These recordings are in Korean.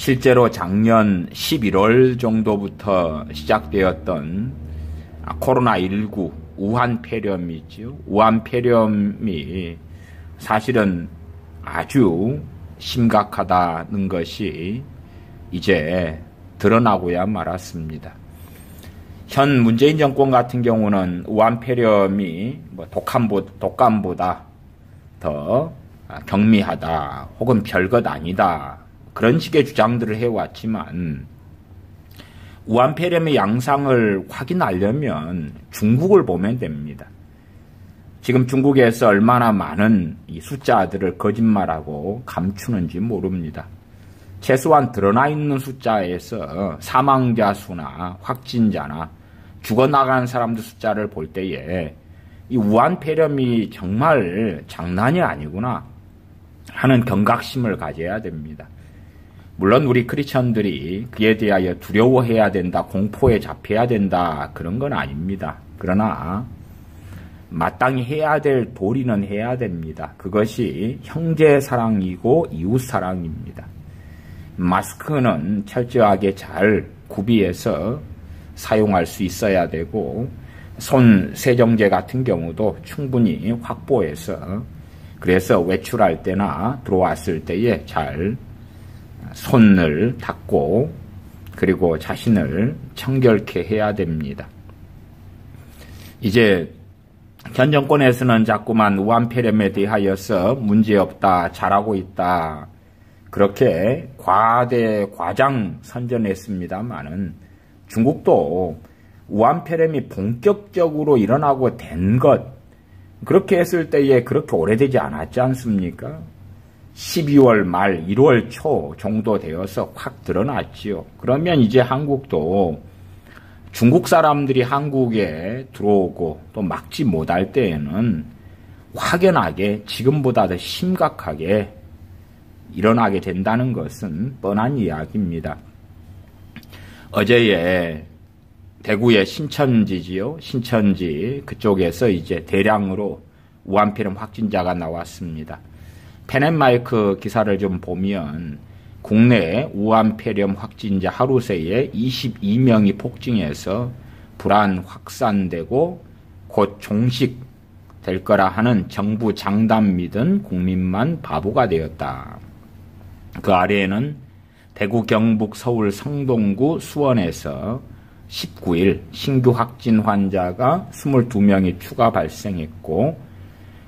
실제로 작년 11월 정도부터 시작되었던 코로나19 우한 폐렴이 있죠. 우한 폐렴이 사실은 아주 심각하다는 것이 이제 드러나고야 말았습니다. 현 문재인 정권 같은 경우는 우한 폐렴이 독감보다 더 경미하다 혹은 별것 아니다 그런 식의 주장들을 해왔지만 우한 폐렴의 양상을 확인하려면 중국을 보면 됩니다. 지금 중국에서 얼마나 많은 이 숫자들을 거짓말하고 감추는지 모릅니다. 최소한 드러나 있는 숫자에서 사망자 수나 확진자나 죽어나가는 사람들 숫자를 볼 때에 이 우한 폐렴이 정말 장난이 아니구나 하는 경각심을 가져야 됩니다. 물론 우리 크리스천들이 그에 대하여 두려워해야 된다, 공포에 잡혀야 된다 그런 건 아닙니다. 그러나 마땅히 해야 될 도리는 해야 됩니다. 그것이 형제 사랑이고 이웃 사랑입니다. 마스크는 철저하게 잘 구비해서 사용할 수 있어야 되고 손 세정제 같은 경우도 충분히 확보해서 그래서 외출할 때나 들어왔을 때에 잘 손을 닦고 그리고 자신을 청결케 해야 됩니다. 이제 현 정권에서는 자꾸만 우한 폐렴에 대하여서 문제없다, 잘하고 있다 그렇게 과장 선전했습니다마는 중국도 우한 폐렴이 본격적으로 일어나고 된 것 그렇게 했을 때에 그렇게 오래되지 않았지 않습니까? 12월 말 1월 초 정도 되어서 확 드러났지요. 그러면 이제 한국도 중국 사람들이 한국에 들어오고 또 막지 못할 때에는 확연하게 지금보다 더 심각하게 일어나게 된다는 것은 뻔한 이야기입니다. 어제에 대구의 신천지지요. 신천지 그쪽에서 이제 대량으로 우한 폐렴 확진자가 나왔습니다. 펜앤마이크 기사를 좀 보면 국내 우한 폐렴 확진자 하루 새에 22명이 폭증해서 불안 확산되고 곧 종식될 거라 하는 정부 장담 믿은 국민만 바보가 되었다. 그 아래에는 대구, 경북, 서울, 성동구, 수원에서 19일 신규 확진 환자가 22명이 추가 발생했고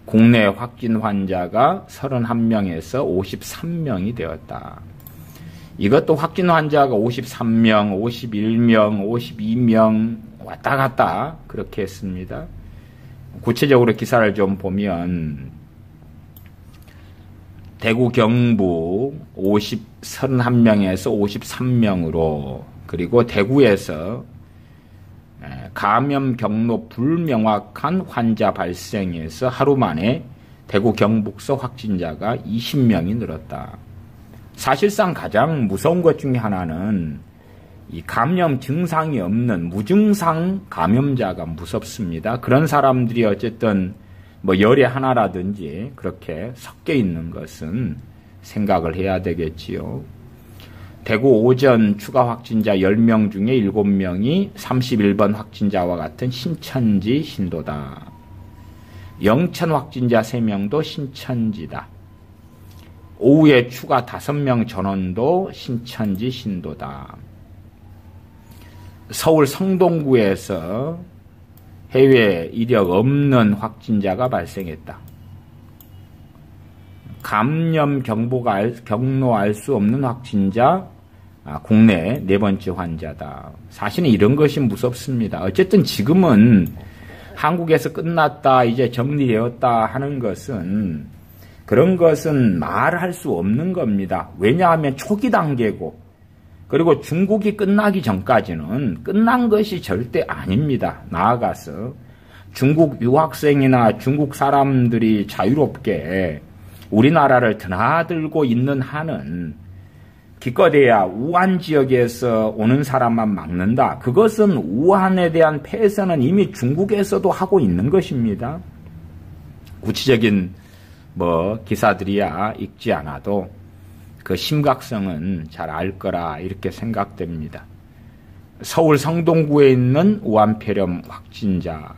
국내 확진 환자가 31명에서 53명이 되었다. 이것도 확진 환자가 53명, 51명, 52명 왔다 갔다 그렇게 했습니다. 구체적으로 기사를 좀 보면 대구, 경북 31명에서 53명으로 그리고 대구에서 감염 경로 불명확한 환자 발생에서 하루 만에 대구, 경북서 확진자가 20명이 늘었다. 사실상 가장 무서운 것 중에 하나는 이 감염 증상이 없는 무증상 감염자가 무섭습니다. 그런 사람들이 어쨌든 뭐 열의 하나라든지 그렇게 섞여 있는 것은 생각을 해야 되겠지요. 대구 오전 추가 확진자 10명 중에 7명이 31번 확진자와 같은 신천지 신도다. 영천 확진자 3명도 신천지다. 오후에 추가 5명 전원도 신천지 신도다. 서울 성동구에서 해외 이력 없는 확진자가 발생했다. 감염 경로 알 수 없는 확진자 국내 4번째 환자다. 사실은 이런 것이 무섭습니다. 어쨌든 지금은 한국에서 끝났다, 이제 정리되었다 하는 것은 그런 것은 말할 수 없는 겁니다. 왜냐하면 초기 단계고 그리고 중국이 끝나기 전까지는 끝난 것이 절대 아닙니다. 나아가서 중국 유학생이나 중국 사람들이 자유롭게 우리나라를 드나들고 있는 한은 기껏해야 우한 지역에서 오는 사람만 막는다. 그것은 우한에 대한 폐쇄는 이미 중국에서도 하고 있는 것입니다. 구체적인 기사들이야 읽지 않아도 그 심각성은 잘 알 거라 이렇게 생각됩니다. 서울 성동구에 있는 우한폐렴 확진자.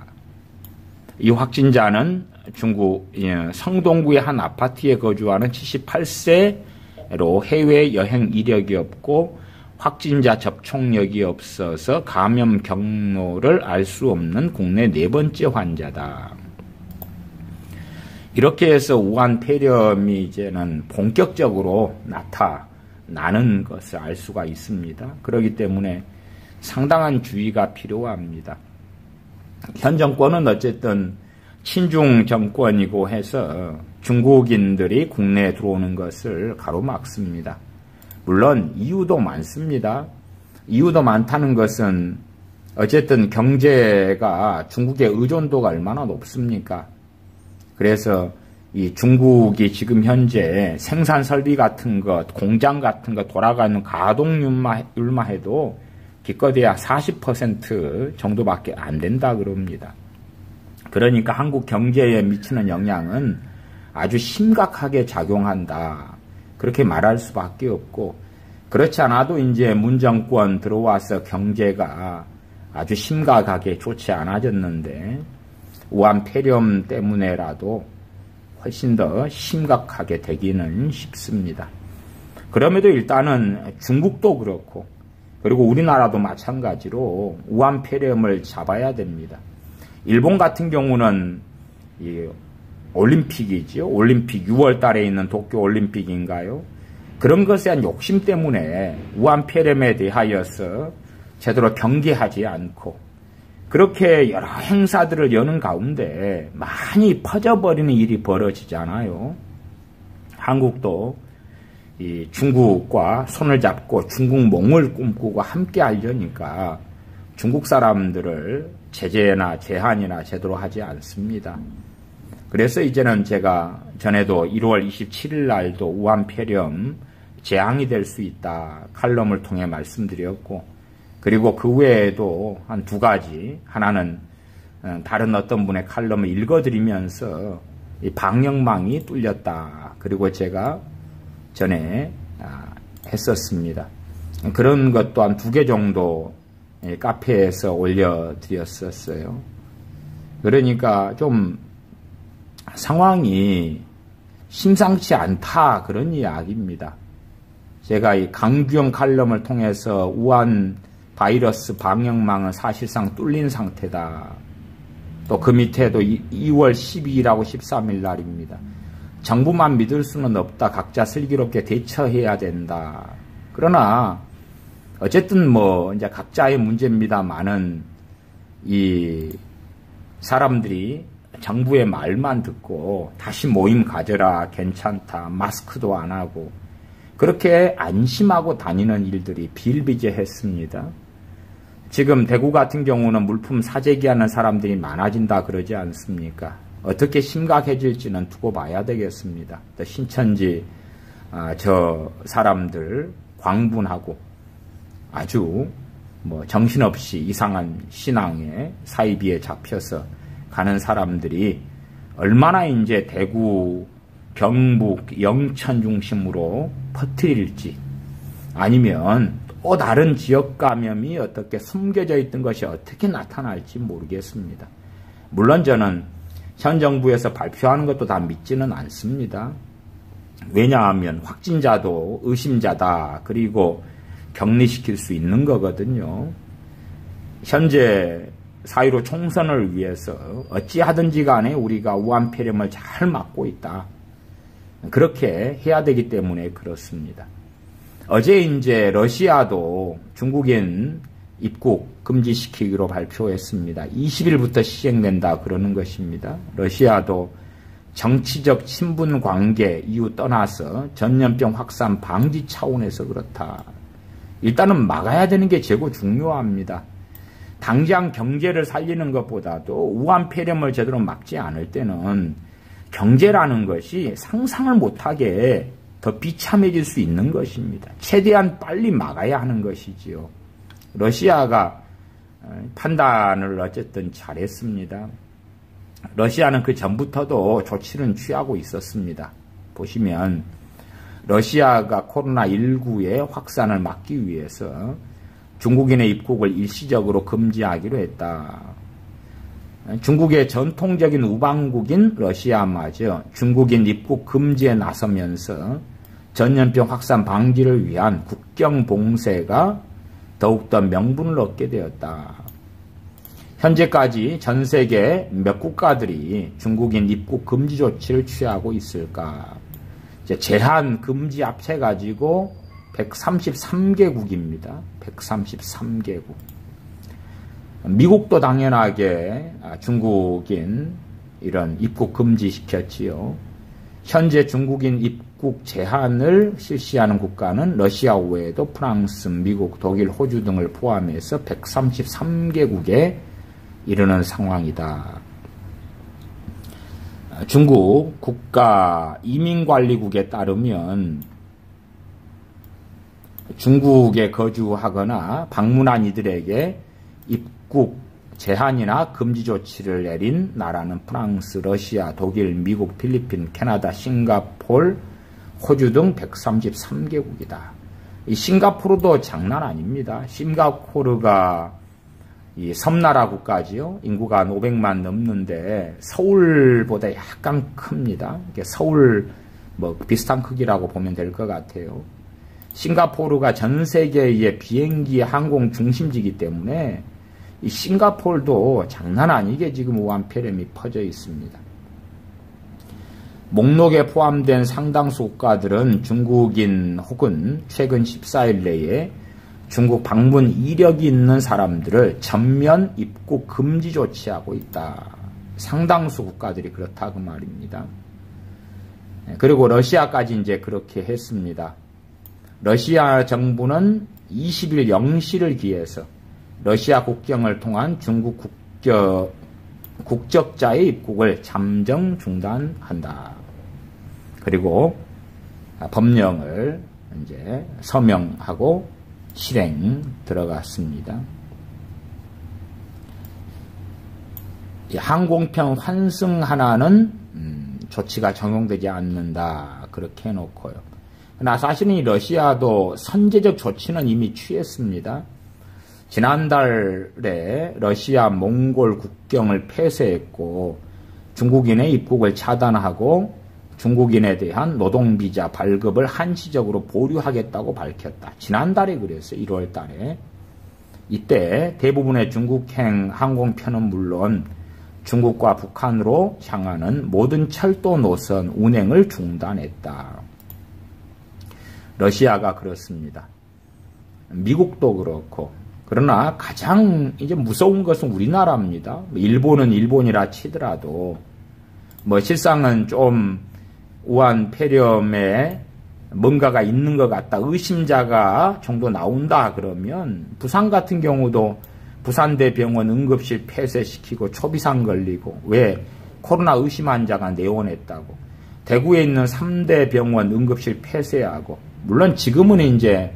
이 확진자는 중국 성동구의 한 아파트에 거주하는 78세로 해외 여행 이력이 없고 확진자 접촉력이 없어서 감염 경로를 알 수 없는 국내 4번째 환자다. 이렇게 해서 우한폐렴이 이제는 본격적으로 나타나는 것을 알 수가 있습니다. 그렇기 때문에 상당한 주의가 필요합니다. 현 정권은 어쨌든 친중 정권이고 해서 중국인들이 국내에 들어오는 것을 가로막습니다. 물론 이유도 많습니다. 이유도 많다는 것은 어쨌든 경제가 중국의 의존도가 얼마나 높습니까? 그래서 이 중국이 지금 현재 생산 설비 같은 것, 공장 같은 것 돌아가는 가동률만 해도 기껏해야 40% 정도밖에 안 된다 그럽니다. 그러니까 한국 경제에 미치는 영향은 아주 심각하게 작용한다. 그렇게 말할 수밖에 없고, 그렇지 않아도 이제 문정권 들어와서 경제가 아주 심각하게 좋지 않아졌는데 우한폐렴 때문에라도 훨씬 더 심각하게 되기는 쉽습니다. 그럼에도 일단은 중국도 그렇고 그리고 우리나라도 마찬가지로 우한폐렴을 잡아야 됩니다. 일본 같은 경우는 이 올림픽이죠. 올림픽 6월 달에 있는 도쿄 올림픽인가요? 그런 것에 대한 욕심 때문에 우한폐렴에 대하여서 제대로 경계하지 않고 그렇게 여러 행사들을 여는 가운데 많이 퍼져버리는 일이 벌어지잖아요. 한국도 이 중국과 손을 잡고 중국몽을 꿈꾸고 함께 하려니까 중국 사람들을 제재나 제한이나 제대로 하지 않습니다. 그래서 이제는 제가 전에도 1월 27일 날도 우한폐렴 재앙이 될 수 있다 칼럼을 통해 말씀드렸고, 그리고 그 외에도 한 2가지, 하나는 다른 어떤 분의 칼럼을 읽어드리면서 이 방역망이 뚫렸다. 그리고 제가 전에 했었습니다. 그런 것 또한 2개 정도 카페에서 올려드렸었어요. 그러니까 좀 상황이 심상치 않다 그런 이야기입니다. 제가 이 강규영 칼럼을 통해서 우한 바이러스 방역망은 사실상 뚫린 상태다. 또 그 밑에도 2월 12일하고 13일 날입니다. 정부만 믿을 수는 없다. 각자 슬기롭게 대처해야 된다. 그러나 어쨌든 뭐 이제 각자의 문제입니다만은 이 사람들이 정부의 말만 듣고 다시 모임 가져라, 괜찮다, 마스크도 안 하고 그렇게 안심하고 다니는 일들이 비일비재했습니다. 지금 대구 같은 경우는 물품 사재기하는 사람들이 많아진다 그러지 않습니까? 어떻게 심각해질지는 두고 봐야 되겠습니다. 신천지 저 사람들 광분하고 아주 뭐 정신없이 이상한 신앙에 사이비에 잡혀서 가는 사람들이 얼마나 이제 대구, 경북, 영천 중심으로 퍼뜨릴지, 아니면 또 다른 지역 감염이 어떻게 숨겨져 있던 것이 어떻게 나타날지 모르겠습니다. 물론 저는 현 정부에서 발표하는 것도 다 믿지는 않습니다. 왜냐하면 확진자도 의심자다. 그리고 격리시킬 수 있는 거거든요. 현재 4.15 총선을 위해서 어찌하든지 간에 우리가 우한폐렴을 잘 막고 있다. 그렇게 해야 되기 때문에 그렇습니다. 어제 이제 러시아도 중국인 입국 금지시키기로 발표했습니다. 20일부터 시행된다 그러는 것입니다. 러시아도 정치적 친분 관계 이유 떠나서 전염병 확산 방지 차원에서 그렇다. 일단은 막아야 되는 게 최고 중요합니다. 당장 경제를 살리는 것보다도 우한폐렴을 제대로 막지 않을 때는 경제라는 것이 상상을 못하게 더 비참해질 수 있는 것입니다. 최대한 빨리 막아야 하는 것이지요. 러시아가 판단을 어쨌든 잘했습니다. 러시아는 그 전부터도 조치를 취하고 있었습니다. 보시면 러시아가 코로나19의 확산을 막기 위해서 중국인의 입국을 일시적으로 금지하기로 했다. 중국의 전통적인 우방국인 러시아마저 중국인 입국 금지에 나서면서 전염병 확산 방지를 위한 국경 봉쇄가 더욱더 명분을 얻게 되었다. 현재까지 전 세계 몇 국가들이 중국인 입국 금지 조치를 취하고 있을까? 제한 금지 합쳐가지고 133개국입니다. 133개국. 미국도 당연하게 중국인 이런 입국 금지시켰지요. 현재 중국인 입국 제한을 실시하는 국가는 러시아 외에도 프랑스, 미국, 독일, 호주 등을 포함해서 133개국에 이르는 상황이다. 중국 국가이민관리국에 따르면 중국에 거주하거나 방문한 이들에게 입국 제한이나 금지 조치를 내린 나라는 프랑스, 러시아, 독일, 미국, 필리핀, 캐나다, 싱가폴, 호주 등 133개국이다. 이 싱가포르도 장난 아닙니다. 싱가포르가 이 섬나라 국가지요. 인구가 500만 넘는데 서울보다 약간 큽니다. 서울 뭐 비슷한 크기라고 보면 될 것 같아요. 싱가포르가 전 세계의 비행기 항공 중심지이기 때문에 이 싱가포르도 장난 아니게 지금 우한폐렴이 퍼져 있습니다. 목록에 포함된 상당수 국가들은 중국인 혹은 최근 14일 내에 중국 방문 이력이 있는 사람들을 전면 입국 금지 조치하고 있다. 상당수 국가들이 그렇다고 말입니다. 그리고 러시아까지 이제 그렇게 했습니다. 러시아 정부는 20일 0시를 기해서 러시아 국경을 통한 중국 국적자의 입국을 잠정 중단한다. 그리고 법령을 이제 서명하고 실행 들어갔습니다. 이 항공편 환승 하나는 조치가 적용되지 않는다. 그렇게 해놓고요. 그러나 사실은 이 러시아도 선제적 조치는 이미 취했습니다. 지난달에 러시아 몽골 국경을 폐쇄했고 중국인의 입국을 차단하고 중국인에 대한 노동비자 발급을 한시적으로 보류하겠다고 밝혔다. 지난달에 그랬어요. 1월 달에. 이때 대부분의 중국행 항공편은 물론 중국과 북한으로 향하는 모든 철도 노선 운행을 중단했다. 러시아가 그렇습니다. 미국도 그렇고. 그러나 가장 이제 무서운 것은 우리나라입니다. 일본은 일본이라 치더라도 뭐 실상은 좀 우한폐렴에 뭔가가 있는 것 같다. 의심자가 정도 나온다 그러면 부산 같은 경우도 부산대병원 응급실 폐쇄시키고 초비상 걸리고 왜 코로나 의심 환자가 내원했다고. 대구에 있는 3대 병원 응급실 폐쇄하고 물론 지금은 이제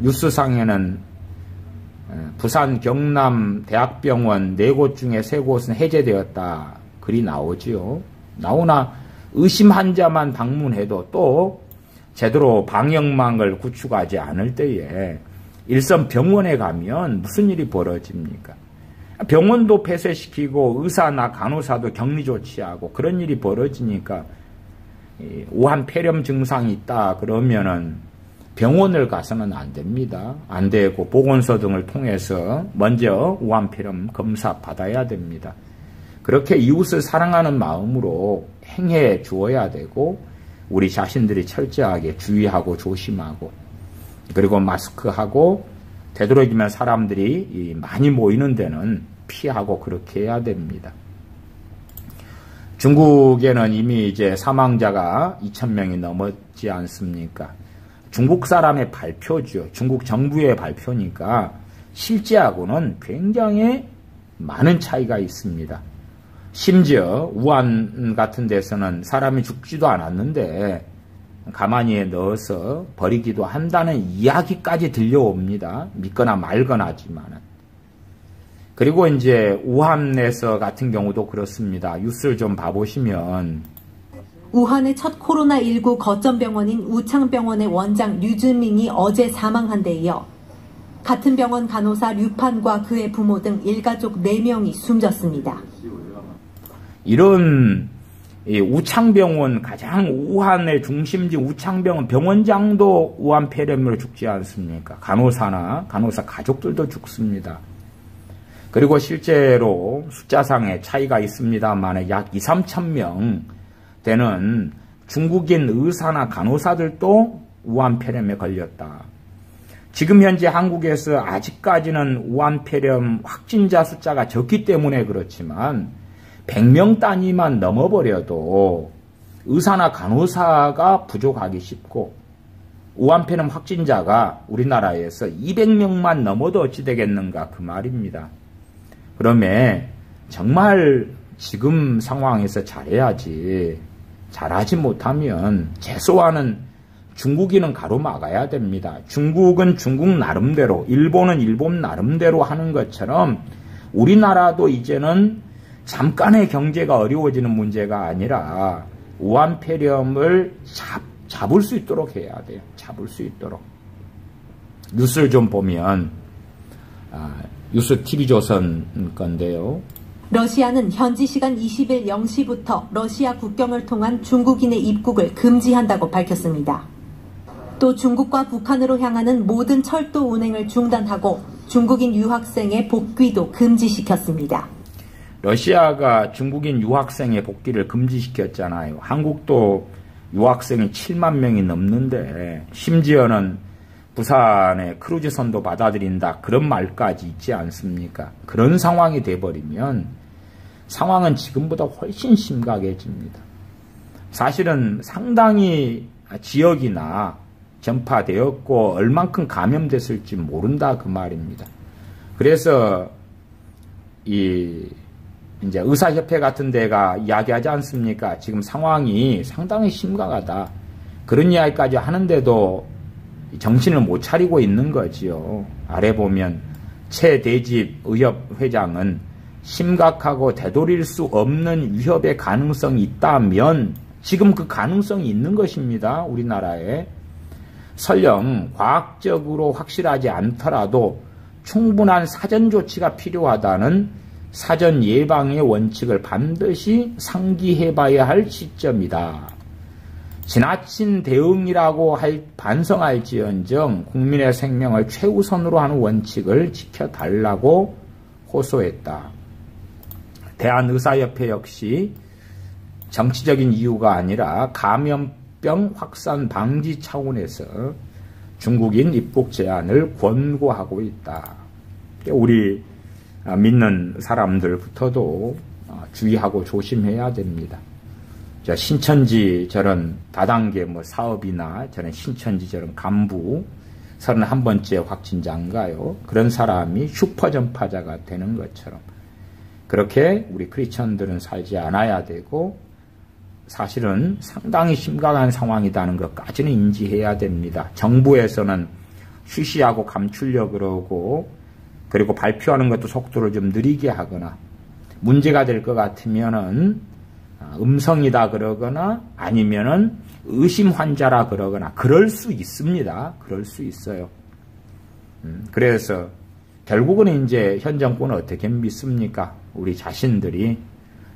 뉴스상에는 부산 경남 대학병원 4곳 중에 3곳은 해제되었다. 글이 나오지요. 나오나 의심 환자만 방문해도 또 제대로 방역망을 구축하지 않을 때에 일선 병원에 가면 무슨 일이 벌어집니까? 병원도 폐쇄시키고 의사나 간호사도 격리 조치하고 그런 일이 벌어지니까 우한폐렴 증상이 있다 그러면은 병원을 가서는 안 됩니다. 안 되고 보건소 등을 통해서 먼저 우한폐렴 검사 받아야 됩니다. 그렇게 이웃을 사랑하는 마음으로 행해 주어야 되고 우리 자신들이 철저하게 주의하고 조심하고 그리고 마스크하고 되도록이면 사람들이 많이 모이는 데는 피하고 그렇게 해야 됩니다. 중국에는 이미 이제 사망자가 2,000명이 넘었지 않습니까? 중국 사람의 발표죠. 중국 정부의 발표니까 실제하고는 굉장히 많은 차이가 있습니다. 심지어 우한 같은 데서는 사람이 죽지도 않았는데 가만히 넣어서 버리기도 한다는 이야기까지 들려옵니다. 믿거나 말거나지만은. 그리고 이제 우한에서 같은 경우도 그렇습니다. 뉴스를 좀 봐보시면 우한의 첫 코로나19 거점병원인 우창병원의 원장 류즈밍이 어제 사망한 데 이어 같은 병원 간호사 류판과 그의 부모 등 일가족 4명이 숨졌습니다. 이런 우창병원, 가장 우한의 중심지 우창병원 병원장도 우한 폐렴으로 죽지 않습니까? 간호사 가족들도 죽습니다. 그리고 실제로 숫자상의 차이가 있습니다만 약 2, 3천 명 되는 중국인 의사나 간호사들도 우한 폐렴에 걸렸다. 지금 현재 한국에서 아직까지는 우한 폐렴 확진자 숫자가 적기 때문에 그렇지만 100명 단위만 넘어버려도 의사나 간호사가 부족하기 쉽고 우한 폐렴 확진자가 우리나라에서 200명만 넘어도 어찌 되겠는가 그 말입니다. 그러면 정말 지금 상황에서 잘해야지, 잘하지 못하면 최소한은 중국인은 가로막아야 됩니다. 중국은 중국 나름대로, 일본은 일본 나름대로 하는 것처럼 우리나라도 이제는 잠깐의 경제가 어려워지는 문제가 아니라 우한 폐렴을 잡을 수 있도록 해야 돼요. 잡을 수 있도록. 뉴스를 좀 보면 뉴스 TV조선 건데요. 러시아는 현지 시간 20일 0시부터 러시아 국경을 통한 중국인의 입국을 금지한다고 밝혔습니다. 또 중국과 북한으로 향하는 모든 철도 운행을 중단하고 중국인 유학생의 복귀도 금지시켰습니다. 러시아가 중국인 유학생의 복귀를 금지시켰잖아요. 한국도 유학생이 7만 명이 넘는데 심지어는 부산에 크루즈선도 받아들인다 그런 말까지 있지 않습니까? 그런 상황이 돼버리면 상황은 지금보다 훨씬 심각해집니다. 사실은 상당히 지역이나 전파되었고 얼만큼 감염됐을지 모른다 그 말입니다. 그래서 이제 의사협회 같은 데가 이야기하지 않습니까? 지금 상황이 상당히 심각하다. 그런 이야기까지 하는데도 정신을 못 차리고 있는 거지요. 아래 보면 최대집 의협 회장은 심각하고 되돌릴 수 없는 위협의 가능성이 있다면 지금 그 가능성이 있는 것입니다. 우리나라에. 설령 과학적으로 확실하지 않더라도 충분한 사전 조치가 필요하다는 사전 예방의 원칙을 반드시 상기해봐야 할 시점이다. 지나친 대응이라고 반성할지언정 국민의 생명을 최우선으로 하는 원칙을 지켜달라고 호소했다. 대한의사협회 역시 정치적인 이유가 아니라 감염병 확산 방지 차원에서 중국인 입국 제한을 권고하고 있다. 우리 믿는 사람들부터도 주의하고 조심해야 됩니다. 신천지 저런 다단계 사업이나 저런 신천지 저런 간부 31번째 확진자인가요? 그런 사람이 슈퍼 전파자가 되는 것처럼 그렇게 우리 크리스천들은 살지 않아야 되고 사실은 상당히 심각한 상황이라는 것까지는 인지해야 됩니다. 정부에서는 쉬쉬하고 감추려고 그러고 그리고 발표하는 것도 속도를 좀 느리게 하거나 문제가 될 것 같으면은 음성이다 그러거나 아니면은 의심 환자라 그러거나 그럴 수 있습니다. 그럴 수 있어요. 그래서 결국은 이제 현 정권은 어떻게 믿습니까? 우리 자신들이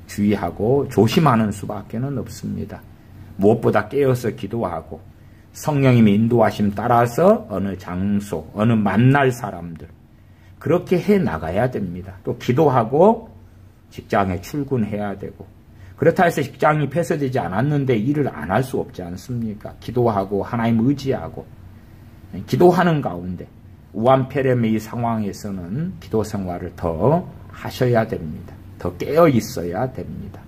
주의하고 조심하는 수밖에는 없습니다. 무엇보다 깨어서 기도하고 성령님의 인도하심 따라서 어느 장소, 어느 만날 사람들 그렇게 해 나가야 됩니다. 또 기도하고 직장에 출근해야 되고 그렇다 해서 직장이 폐쇄되지 않았는데 일을 안 할 수 없지 않습니까? 기도하고 하나님 의지하고 기도하는 가운데 우한 폐렴의 이 상황에서는 기도 생활을 더 하셔야 됩니다. 더 깨어 있어야 됩니다.